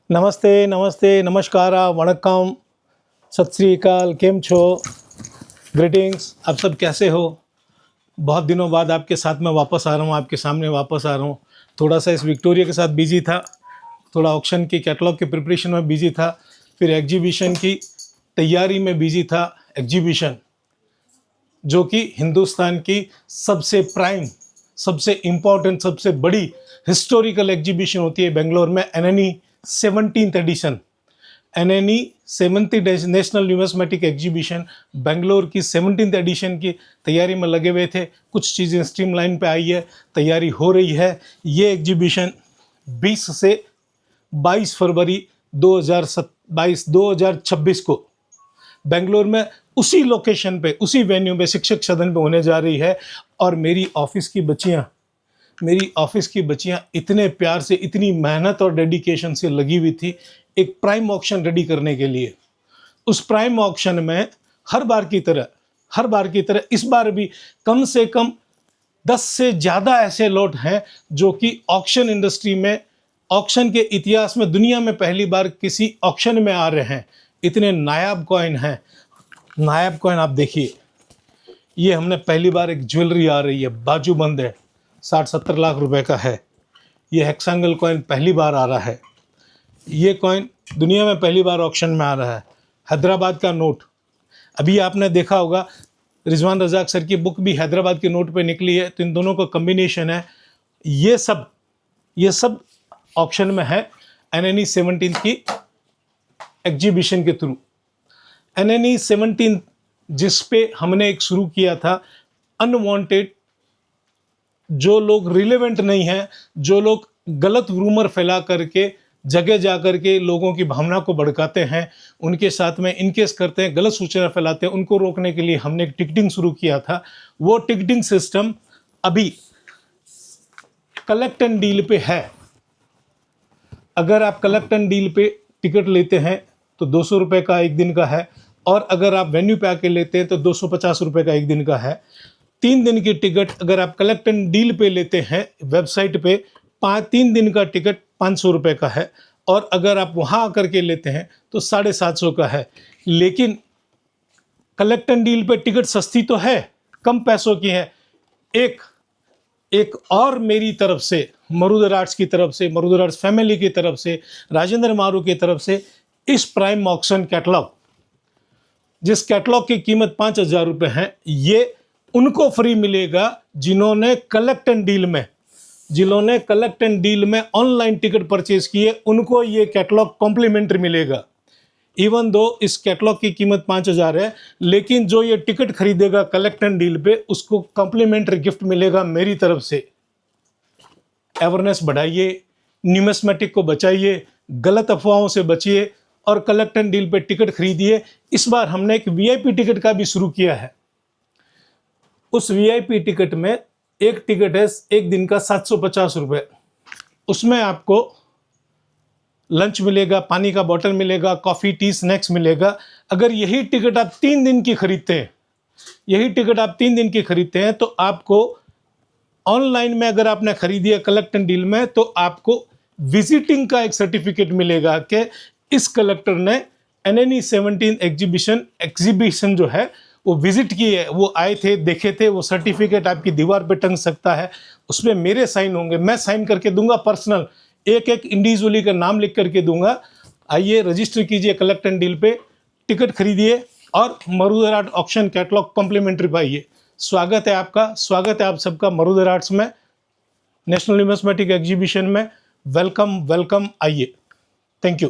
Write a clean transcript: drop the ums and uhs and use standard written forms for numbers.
नमस्ते नमस्ते नमस्कार वणक्कम सत श्री अकाल केम छो ग्रीटिंग्स। आप सब कैसे हो? बहुत दिनों बाद आपके साथ मैं वापस आ रहा हूँ, आपके सामने वापस आ रहा हूँ। थोड़ा सा इस विक्टोरिया के साथ बिजी था, थोड़ा ऑक्शन की कैटलॉग की प्रिपरेशन में बिजी था, फिर एग्जीबिशन की तैयारी में बिजी था। एग्जीबिशन जो कि हिंदुस्तान की सबसे प्राइम, सबसे इम्पोर्टेंट, सबसे बड़ी हिस्टोरिकल एग्जीबिशन होती है बेंगलोर में, NNE 17th edition. NNE 70th national numismatic exhibition Bangalore की 17th एडिशन की तैयारी में लगे हुए थे। कुछ चीज़ें स्ट्रीमलाइन पे आई है, तैयारी हो रही है। ये एग्जीबिशन 20 से 22 फरवरी 2026 को बेंगलोर में उसी लोकेशन पे, उसी वेन्यू पे, शिक्षक सदन पे होने जा रही है। और मेरी ऑफिस की बच्चियां इतने प्यार से, इतनी मेहनत और डेडिकेशन से लगी हुई थी एक प्राइम ऑक्शन रेडी करने के लिए। उस प्राइम ऑक्शन में हर बार की तरह इस बार भी कम से कम 10 से ज़्यादा ऐसे लॉट हैं जो कि ऑक्शन इंडस्ट्री में, ऑक्शन के इतिहास में दुनिया में पहली बार किसी ऑक्शन में आ रहे हैं। इतने नायाब कॉइन हैं। नायाब कॉइन आप देखिए, ये हमने पहली बार एक ज्वेलरी आ रही है, बाजूबंद है, 60-70 लाख रुपए का है। ये हेक्सांगल कॉइन पहली बार आ रहा है। ये कॉइन दुनिया में पहली बार ऑक्शन में आ रहा है। हैदराबाद का नोट, अभी आपने देखा होगा रिजवान रजाक सर की बुक भी हैदराबाद के नोट पे निकली है, तो इन दोनों का कॉम्बिनेशन है। ये सब ऑक्शन में है एनएनई 17 की एग्जीबिशन के थ्रू। एनएनई 17 जिस पे हमने एक शुरू किया था, अनवांटेड, जो लोग रिलेवेंट नहीं हैं, जो लोग गलत रूमर फैला करके जगह जा करके लोगों की भावना को भड़काते हैं, उनके साथ में इनकेस करते हैं, गलत सूचना फैलाते हैं, उनको रोकने के लिए हमने एक टिकटिंग शुरू किया था। वो टिकटिंग सिस्टम अभी कलेक्ट एंड डील पे है। अगर आप कलेक्ट एंड डील पे टिकट लेते हैं तो 200 रुपये का एक दिन का है, और अगर आप वेन्यू पे आके लेते हैं तो 250 रुपये का एक दिन का है। 3 दिन की टिकट अगर आप कलेक्ट एंड डील पे लेते हैं वेबसाइट पे, 3 दिन का टिकट 500 रुपये का है, और अगर आप वहाँ आकर के लेते हैं तो 750 का है। लेकिन कलेक्ट एंड डील पे टिकट सस्ती तो है, कम पैसों की है। एक और मेरी तरफ से, मरुदर आर्ट्स की तरफ से, मरुदर आर्ट्स फैमिली की तरफ से, राजेंद्र मारू की तरफ से, इस प्राइम ऑक्शन कैटलॉग, जिस कैटलॉग की कीमत 5000 रुपये है, ये उनको फ्री मिलेगा जिन्होंने कलेक्ट एंड डील में ऑनलाइन टिकट परचेज किए, उनको ये कैटलॉग कॉम्प्लीमेंट्री मिलेगा। इवन दो इस कैटलॉग की कीमत 5000 है, लेकिन जो ये टिकट खरीदेगा कलेक्ट एंड डील पे, उसको कॉम्प्लीमेंट्री गिफ्ट मिलेगा मेरी तरफ से। अवेयरनेस बढ़ाइए, न्यूमिस्मेटिक को बचाइए, गलत अफवाहों से बचिए और कलेक्ट एंड डील पे टिकट खरीदिए। इस बार हमने एक वीआईपी टिकट का भी शुरू किया है। उस वीआईपी टिकट में एक टिकट है एक दिन का 750 रुपये। उसमें आपको लंच मिलेगा, पानी का बोतल मिलेगा, कॉफ़ी टी स्नैक्स मिलेगा। अगर यही टिकट आप 3 दिन की खरीदते हैं, तो आपको ऑनलाइन में, अगर आपने खरीदी है कलेक्ट एंड डील में, तो आपको विजिटिंग का एक सर्टिफिकेट मिलेगा कि इस कलेक्टर ने एनएनई 17 एग्जीबिशन जो है वो विजिट की है, वो आए थे, देखे थे। वो सर्टिफिकेट आपकी दीवार पे टंग सकता है। उसमें मेरे साइन होंगे, मैं साइन करके दूंगा पर्सनल, एक इंडिविजुअली का नाम लिख करके दूंगा। आइए रजिस्टर कीजिए कलेक्ट एंड डील पे, टिकट खरीदिए और मरुदर आर्ट ऑक्शन कैटलॉग कॉम्प्लीमेंट्री पाइए। स्वागत है आपका, स्वागत है आप सबका मरुदर आर्ट्स में, नेशनल न्यूमिस्मेटिक एग्जीबिशन में। वेलकम, आइए। Thank you.